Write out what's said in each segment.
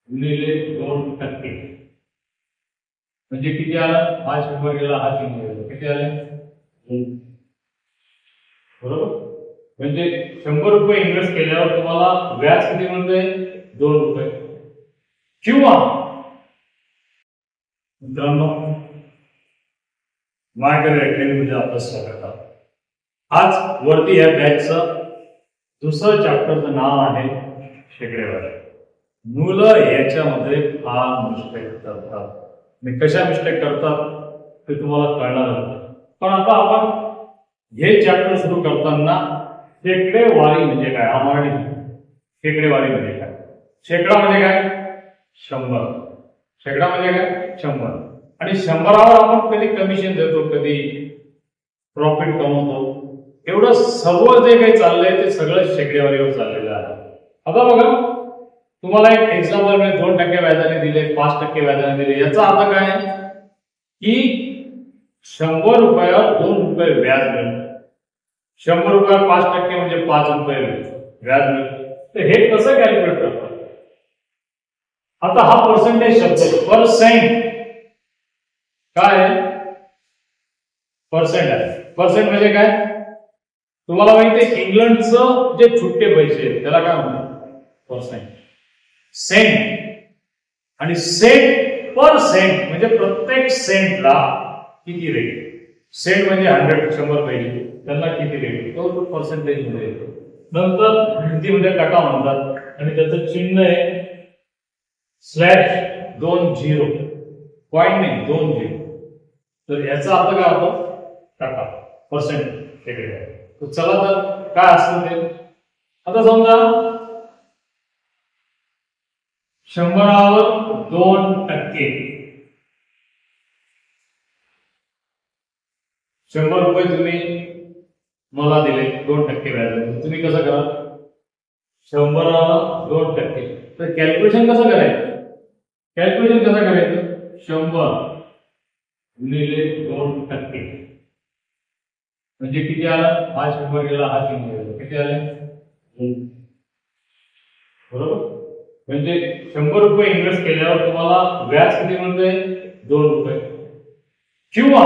गुणिले 2%, म्हणजे किती आलं? हा 100 गेला, हा 3 गेला, किती आले? बरोबर. म्हणजे 100 रुपये इन्व्हेस्ट केल्यावर तुम्हाला व्याज किती मिळते? 2 रुपये. किंवा मित्रांनो माझ्याकडे अकॅडमीमध्ये आपलं स्वागत आहे. आज वरती या बॅचचं दुसरं चॅप्टरचं नाव आहे शेकडेवारी. मुलं याच्यामध्ये फार मिस्टेक करतात. कशा मिस्टेक करतात ते तुम्हाला कळणार नाही. पण आता आपण हे चॅप्टर सुरू करताना शेकडेवारी म्हणजे काय हा मराठी. शेकडेवारी म्हणजे काय? शेकडा म्हणजे काय? 100. शेकडा म्हणजे काय? 100. आणि 100वर आपण कधी कमिशन देतो, कधी प्रॉफिट कमवतो. एवढं सर्व जे काही चाललंय ते सगळं शेकडेवारीवर चाललेलं आहे. आता बघा, तुम्हाला एक एक्झाम्पल मी 2% व्याजाने दिले, 5% व्याजाने दिले. याचा अर्थ काय की 100 रुपयावर 2 रुपये व्याज मिळतं. 100 रुपयावर 5% म्हणजे 5 रुपये व्याज मिळतं. तर हे कसं कॅल्क्युलेट करतात? आता हा पर्सेंटेज शब्द पर्सेंट काय आहे? पर्सेंट आहे. पर्सेंट म्हणजे काय? तुम्हाला माहिती आहे इंग्लंडचं जे छुट्टे पैसे त्याला काय म्हणतात? पर्सेंट. सेंट आणि सेंट पर सेंट म्हणजे प्रत्येक सेंटला किती रेट? सेंट म्हणजे 100 पैसे, त्यांना किती रेट? तो पर्सेंटेज मध्ये येतो. नंतर हिंदीमध्ये टक्का म्हणतात आणि त्याचं चिन्ह आहे स्लॅश 2 0, पॉइंट नाही 2 0. तर याचा अर्थ काय होतो? टक्का, पर्सेंट वेगळे आहे. तर चला तर काय असतं ते आता समजा 100वर 2%, 100 रुपये तुम्ही मला दिले 2% व्याजाने. तुम्ही कसं करा? 100वर 2%. तर कॅल्क्युलेशन कसं करायचं? कॅल्क्युलेशन कसं करायचं? 100 गुणिले 2%, म्हणजे किती आलं? हा 100 गेला, हा 3 गेला, किती आले? बरोबर. म्हणजे 100 रुपये इन्व्हेस्ट केल्यावर तुम्हाला व्याज किती मिळते? 2 रुपये. किंवा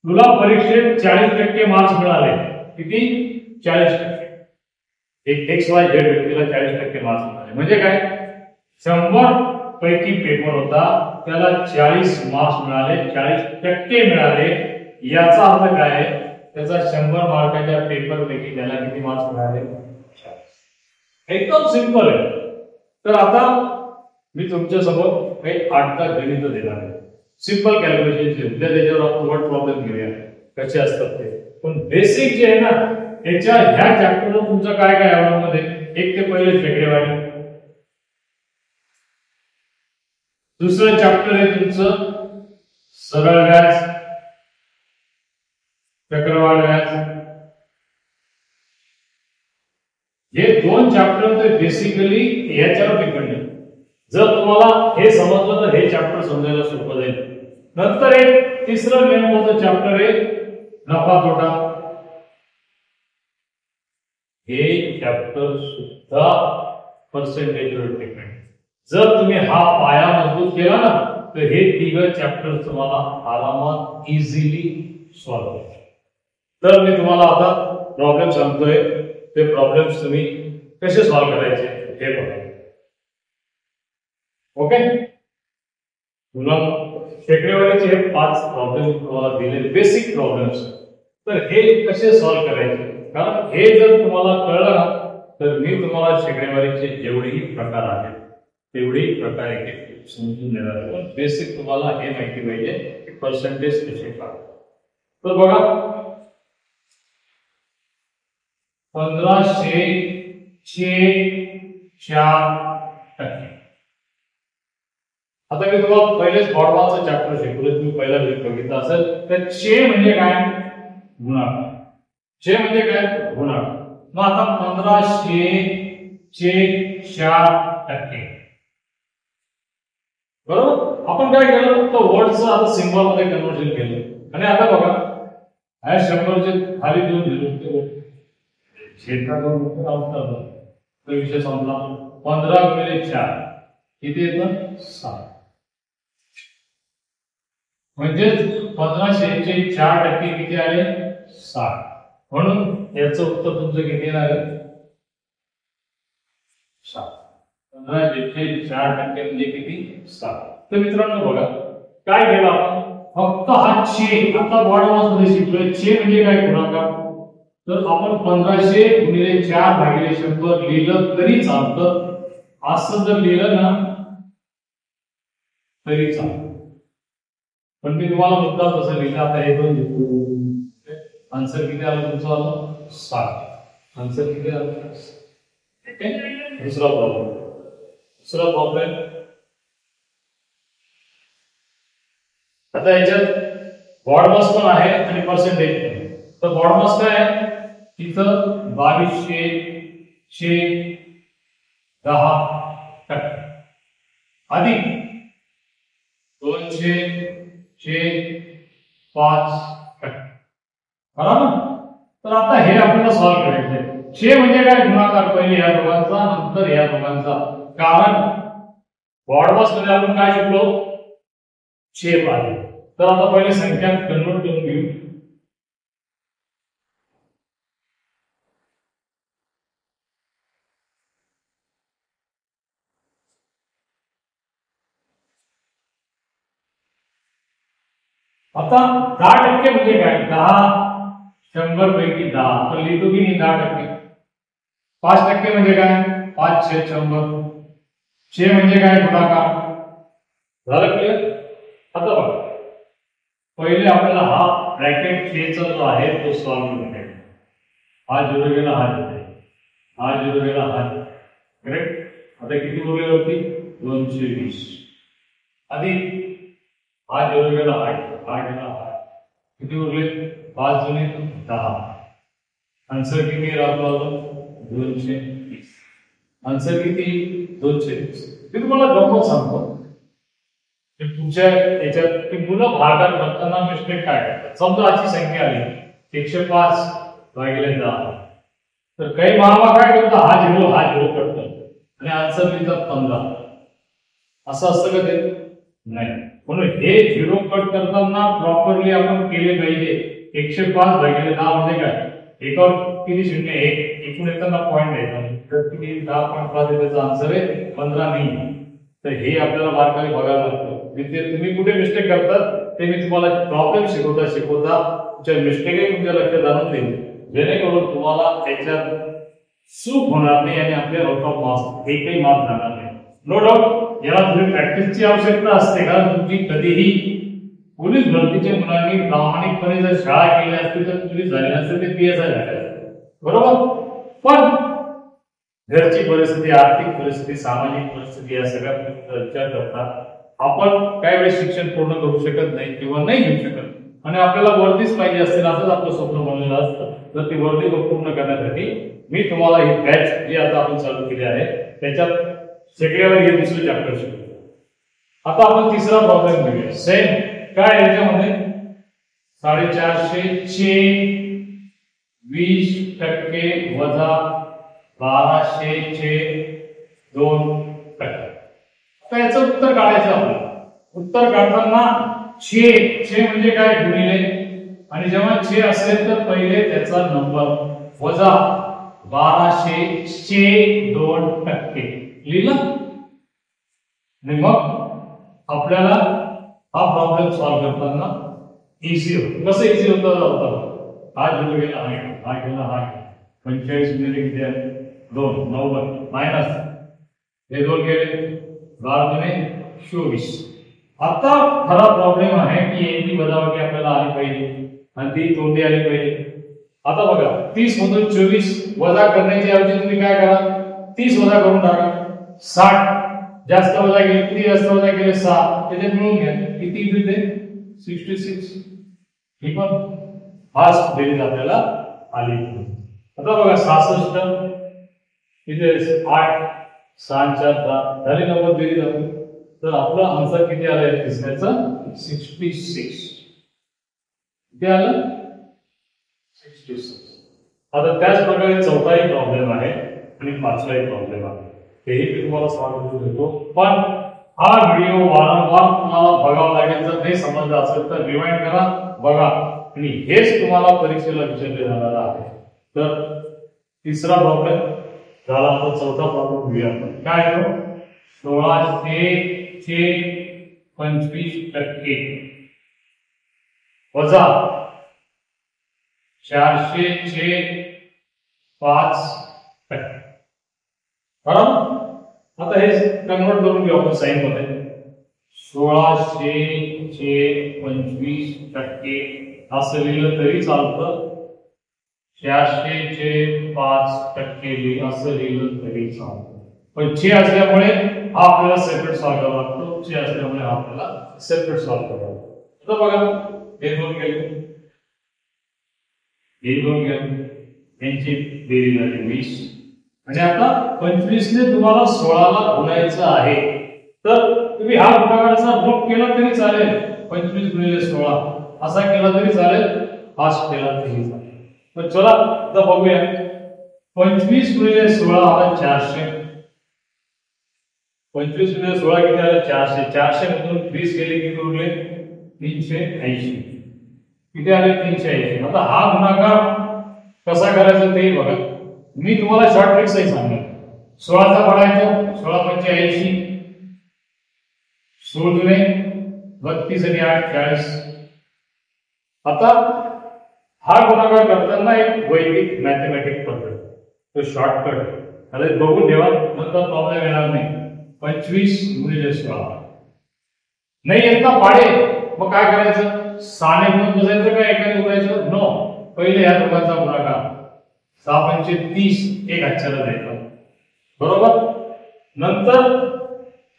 तुला परीक्षेत 40% मार्क्स मिळाले. किती? 40%. एक XY Z व्यक्तीला 40% मार्क्स मिळाले. म्हणजे काय? 100 पैकी पेपर होता, त्याला 40 मार्क्स मिळाले, 40% मिळाले. याचा अर्थ काय आहे? त्याचा 100 मार्काच्या पेपर पैकी त्याला किती मार्क्स मिळाले? 40. एकदम सिंपल आहे. तर आता मी तुमच्या समोर काही 8 गणित देणार आहे. Simple calculation. त्याच्यावर आपण वर्ड प्रॉब्लेम घेऊया कसे असतात ते. पण बेसिक जे आहे ना त्याच्या ह्या चॅप्टरला तुमचं काय काय आहे मध्ये? एक ते पहिले शेकडेवारी. दुसरं चॅप्टर आहे तुमचं सरळ व्याज, चक्रवाढ व्याज. हे 2 चॅप्टर ते बेसिकली याच्यावर डिपेंड आहे. जर तुम्हाला हे समजलं तर हे चॅप्टर समजायला सोपं जाईल. नंतर एक तिसरं महत्त्वाचं चॅप्टर आहे नफा तोटा. हे चॅप्टर सुद्धा पर्सेंटेजवर डिपेंड. जर तुम्ही हा पाया मजबूत केला ना तर हे 3 चॅप्टर तुम्हाला आरामात इझिली सॉल्व्ह होईल. तर मी तुम्हाला आता प्रॉब्लेम सांगतोय. ते प्रॉब्लेम्स तुम्ही कसे सॉल्व्ह करायचे हे बघा. ओके. मुलांनो शेकडेवारीचे हे 5 प्रॉब्लेम तुम्हाला दिले, बेसिक प्रॉब्लेम्स. तर हे कसे सॉल्व्ह करायचे? कारण हे जर तुम्हाला कळलं ना तर मी तुम्हाला शेकडेवारीचे जेवढेही प्रकार आहेत तेवढेही प्रकार एक समजून देणार आहे. पण बेसिक तुम्हाला हे माहिती पाहिजे की पर्सेंटेज कसे काढतात. तर बघा 1500 4%. आता मी तुम्हाला पहिलेच बॉडमानचं चॅप्टर शिकवलं, तुम्ही पहिला बघितलं असेल. तर चे म्हणजे काय? गुणाकार. चे म्हणजे काय? गुणाकार. मग आता 1500 4%. बरोबर. आपण काय केलं? फक्त वर्डचं आता सिम्बॉल मध्ये कन्व्हर्जन केलं. आणि आता बघा ह्या 100चे खाली 2 झिरो छेदका 2 होते, आउट विषय संपला. 15 गुणिले 4 किती येतं 7. म्हणजे 1500 चे 4% किती आले 60. म्हणून याचं उत्तर तुमचं किती येणार आहे 7. 1500 चे 4% म्हणजे किती 7. तर मित्रांनो बघा काय केलं आपण फक्त हा छे आता बॉडमास मध्ये शिकलोय. छे म्हणजे काय गुणाकार. तर आपण 1500 गुणिले 4 भागिले 100 लिहिलं तरी चालतं. असं जर लिहिलं ना तरी चालतं. पण मी तुम्हाला मुद्दा तसं लिहिलं. आता हे दोन आन्सर किती आलं तुमचं आलं 7. आन्सर किती आलं. ठीक आहे. दुसरा प्रॉब्लेम आता याच्यात बॉडमास पण आहे आणि पर्सेंटेज पण. तर बॉडमास काय आहे तिथं 2200 चे 10% अधिक 200 चे 5%. बरोबर. तर आता हे आपल्याला सॉल्व्ह करायचं आहे. छे म्हणजे काय गुणाकार पहिले या दोघांचा नंतर या दोघांचा. कारण बॉडमास मध्ये आपण काय शिकलो छे पाहिजे. तर आता पहिले संख्या कन्वर्ट करून घेऊ. आता 10% म्हणजे काय 10 100 पैकी 10 तर लिहितो की नाही 10%. 5% म्हणजे काय 5 छेद 100. छे म्हणजे काय गुणाकार. झालं क्लिअर. आता बघा पहिले आपल्याला हा ब्रॅकेट छेचा जो आहे तो सॉल्व्ह करून घ्यायचा. हा 0 गेला हा 0 हा 0 गेला हा करेक्ट. आता किती उरले होती 220 अधिक हा 0 गेला हा गेला हा किती उरले 5 जुने 10. आन्सर किती राहतो 220. आन्सर किती 220. मी तुम्हाला गंमत सांगतो तुमच्या याच्यात मुलं भागात बघताना मिस्टेक काय करतात. समजा अशी संख्या आली 105 भागिले 10 तर काही मामा काय करतात हा 0 करतात आणि आन्सर लिहितात 15. असं असतं का ते नाही. म्हणून हे 0 कट करताना प्रॉपरली आपण केले पाहिजे. 105 भागिले 10 म्हणजे काय एकावर किती शून्य 1 एकूण येताना पॉईंट आहे तर किती 10.5 त्याचा आन्सर आहे 15 नाही. तर हे आपल्याला बारकाईने बघायला लागतं. तुम्ही कुठे मिस्टेक करतात ते मी तुम्हाला प्रॉब्लेम शिकवता तुमच्या मिस्टेकही तुमच्या लक्षात आणून देईल जेणेकरून तुम्हाला त्याच्यात चूक होणार नाही आणि आपल्या आउट ऑफ मार्क्स एकही मार्क जाणार नाही. नो डाऊट याला थोडी प्रॅक्टिसची आवश्यकता असते कारण तुमची कधीही पोलीस भरतीच्या मुलांनी प्रामाणिकपणे जर शाळा केली असती तर पोलीस झाले नसते ते PSI झाले बरोबर. पण घरची परिस्थिती आर्थिक परिस्थिती सामाजिक परिस्थिती या सगळ्या विचार करता आपण काही वेळेस शिक्षण पूर्ण करू शकत नाही किंवा नाही घेऊ शकत आणि आपल्याला वर्दीच पाहिजे असेल असंच आपलं स्वप्न बनलेलं असतं. तर ती वर्दी पूर्ण करण्यासाठी मी तुम्हाला ही बॅच जी आता आपण चालू केली आहे त्याच्यात सगळ्यावर हे दुसरे चॅप्टर शिकवतो. आता आपण तिसरा प्रॉब्लेम घेऊया. सेम काय याच्यामध्ये 450 चे 20% वजा 1200 चे 2%. आता याचं उत्तर काढायचं आपल्याला. उत्तर काढताना छे म्हणजे काय गुणिले आणि जेव्हा छे असेल तर पहिले त्याचा नंबर वजा 1200 चे 2% लिहिलं आणि मग आपल्याला हा प्रॉब्लेम सॉल्व्ह करताना इझी होतो. कसं इझी होतं हा 0 गेला हा गेला हा 45 गुणिले किती आहे 2 90 मायनस हे 2 गेले 12 गुणे 24. आता खरा प्रॉब्लेम आहे की यांची वजाबाकी आपल्याला आली पाहिजे आणि ती तोंडी आली पाहिजे. आता बघा 30 मधून 24 वजा करण्याची ऐवजी तुम्ही काय करा 30 वजा करून टाका. 60 जास्त वजा केले किती जास्त वजा केले 6 त्याच्यात मिळून घ्या किती येते 66. ही पण फास्ट बेरीज आपल्याला आली. आता बघा 66 इथे 8 6 4 10 झाली नंबर बेरीज आपली. तर आपला आन्सर किती आला आहे तिसऱ्याचा 66. किती आलं 66. आता त्याच प्रकारे चौथाही प्रॉब्लेम आहे आणि पाचवाही प्रॉब्लेम आहे. तेही मी तुम्हाला सॉल्व्ह करून देतो. पण हा व्हिडिओ वारंवार तुम्हाला बघावा लागेल. जर नाही समजलं असेल तर रिवाइंड करा, बघा. आणि हेच तुम्हाला परीक्षेला विचारले जाणार आहे. तर तिसरा प्रॉब्लेम झाला. आता चौथा प्रॉब्लेम घेऊया आपण. काय तो 1600 चे 25% वजा 400 चे 5%. बरोबर. आता हे कन्वर्ट करून घेऊ आपण साइन मध्ये. 1600 चे 25% असं लिहिलं तरी चालतं. 400 चे 5% असं लिहिलं तरी चालतं. पण चे असल्यामुळे हा आपल्याला सेपरेट सॉल्व्ह करावा लागतो. चे असल्यामुळे हा आपल्याला सेपरेट सॉल्व्ह करावा लागतो. आता बघा, हे दोन गेले, हे दोन गेले, यांची बेरीज झाली 20. आणि आता 25 ने तुम्हाला 16 ला गुणायचं आहे. तर तुम्ही हा गुणाकाराचा रूप केला तरी चालेल. 25 गुणिले 16 असा केला तरी चालेल, फास्ट केला तरी चालेल. पण चला आता बघूया. 25 गुणिले 16 आला 400. 25 गुणिले 16 किती आले? 400. 400 मधून 20 गेले किती उरले? 380. किती आले? 380. आता हा गुणाकार कसा करायचा ते बघा. मी तुम्हाला शॉर्ट ट्रिक्स ही सांगणार. 16 चा पडायचं, 16 × 5 = 80. 16 दुने 32 आणि 8 40. आता हा गुणाकार करताना एक वैदिक मॅथमॅटिक पद्धत, तो शॉर्टकट. त्याला बघून ठेवा, नंतर प्रॉब्लेम येणार नाही. 25 गुणिले 16 नाही येत ना पाडे, मग काय करायचं? 6 ने गुणून बसायचं का एकाने गुणायचं? नो, पहिले या दोघांचा गुणाकार. 6 × 5 = 30, एक हातच्याला द्यायचा. बरोबर. नंतर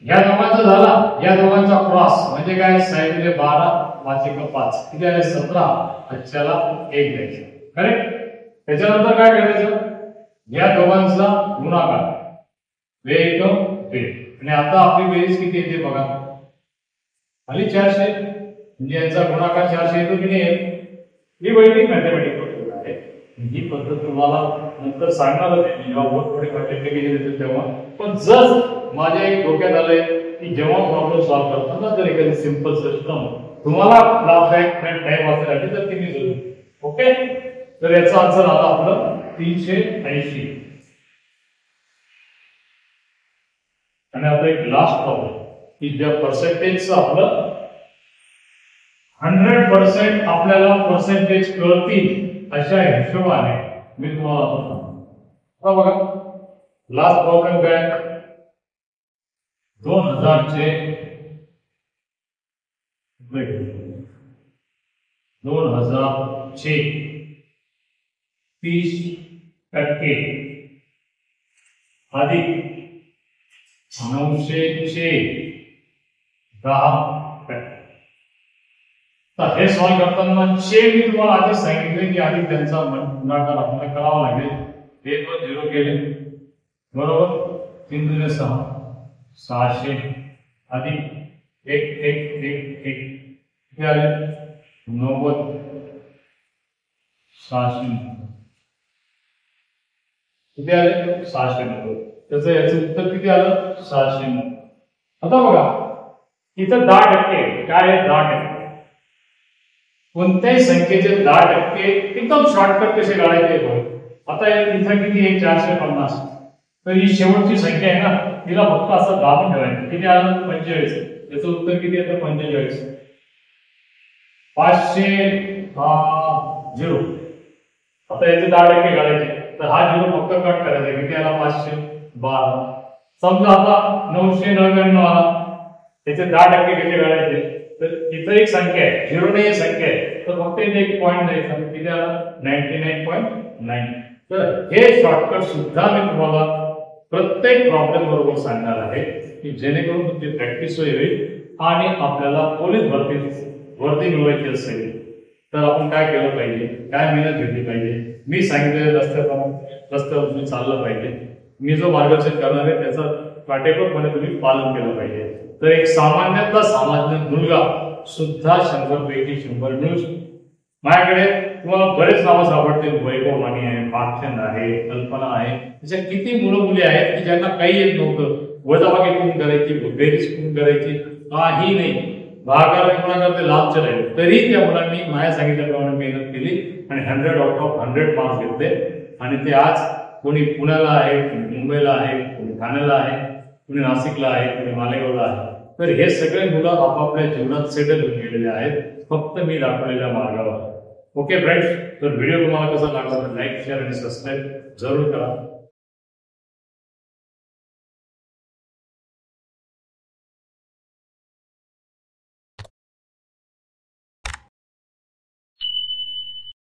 या दोघांचा झाला, या दोघांचा क्रॉस म्हणजे काय? 6 × 12 5 × 5 किती आले? 17, हातच्याला 1 द्यायचा. करेक्ट. त्याच्यानंतर काय करायचं? या दोघांचा गुणाकार, वेग आणि आता आपली बेरीज किती येते बघा. खाली 400 म्हणजे यांचा गुणाकार 400 येतो की नाही? ही वैदिक मॅथमॅटिक पद्धत आहे. ही पद्धत तुम्हाला नंतर सांगणार आहे जेव्हा बोर्ड मल्टिप्लिकेशन येते तेव्हा. पण जर माझ्या एक डोक्यात आलंय की जेव्हा प्रॉब्लेम सॉल्व्ह करताना जर एखादी सिंपल सिस्टम तुम्हाला लाभदायक टाइम वाचायसाठी तर ती मी जरूर. ओके. तर याचा आन्सर आला आपलं 380. आणि आता एक लास्ट प्रॉब्लेम की ज्या पर्सेंटेजचं आपलं 100% आपल्याला पर्सेंटेज कळतील अशा हिशोबाने मी तुम्हाला सांगतो. बघा, लास्ट प्रॉब्लेम काय? 2000 चे 30% अधिक 900 चे 10%. तर हे सॉल्व्ह करताना चे मी तुम्हाला आधी सांगितले की आधी त्यांचा गुणाकार आपल्याला करावा लागेल. हे तो 0 केले, बरोबर. 3 दुने 6, 600 अधिक 1 1 1 1 किती आले? 90, 600 किती आले? 690. त्याचं याचं उत्तर किती आलं? 690. आता बघा इथं 10% काय आहे? 10%. कोणत्याही संख्येचे 10% एकदम शॉर्टकट कसे काढायचे बघ. आता इथं किती आहे? 450. तर ही शेवटची संख्या आहे ना, तिला फक्त असं दाबून ठेवायचं. किती आलं? 45. याचं उत्तर किती येतं? 45. 500 हा 0. आता याचे 10% काढायचे तर हा 0 फक्त कट करायचा. किती आला? 512. समजा आता 999 आला, त्याचे 10% कसे काढायचे? तर इथं एक संख्या आहे, 0 नाही संख्या आहे, तर फक्त इथे एक पॉइंट द्यायचा. किती आला? 99.9. तर हे शॉर्टकट सुद्धा मी तुम्हाला प्रत्येक प्रॉब्लेम बरोबर सांगणार आहे की जेणेकरून तुमची प्रॅक्टिस होईल. आणि आपल्याला पोलीस भरती मिळवायची असेल तर आपण काय केलं पाहिजे, काय मेहनत घेतली पाहिजे, मी सांगितलेल्या रस्त्यावर तुम्ही चाललं पाहिजे. मी जो मार्गदर्शन करणार आहे त्याचं काटेकोरपणे तुम्ही पालन केलं पाहिजे. तर एक सामान्यातला सामान्य मुलगा सुद्धा 100 पैकी 100 मिळू शकतो. माझ्याकडे तुम्हाला बरेच नावं सापडतील. वैभव माने आहे, पार्थचंद आहे, कल्पना आहे. त्याच्या किती मुलं मुली आहेत की ज्यांना काही येत नव्हतं. वजाबाकी कोण करायची, बेरीज कोण करायची, काही नाही. भागाकार गुणाकार ते लाभचे राहिले, तरी त्या मुलांनी माझ्या सांगितल्याप्रमाणे मेहनत केली आणि 100 आउट ऑफ 100 मार्क्स घेतले. आणि ते आज कोणी पुण्याला आहे, कोणी मुंबईला आहे, कोणी ठाण्याला आहे, कोणी नाशिकला आहे, कोणी मालेगावला आहे. तर हे सगळे मुलं आपापल्या जीवनात सेटल होऊन गेलेले आहेत, फक्त मी दाखवलेल्या मार्गावर. ओके फ्रेंड्स, तर व्हिडिओ तुम्हाला कसा लागला तर लाईक, शेअर आणि सबस्क्राईब जरूर करा.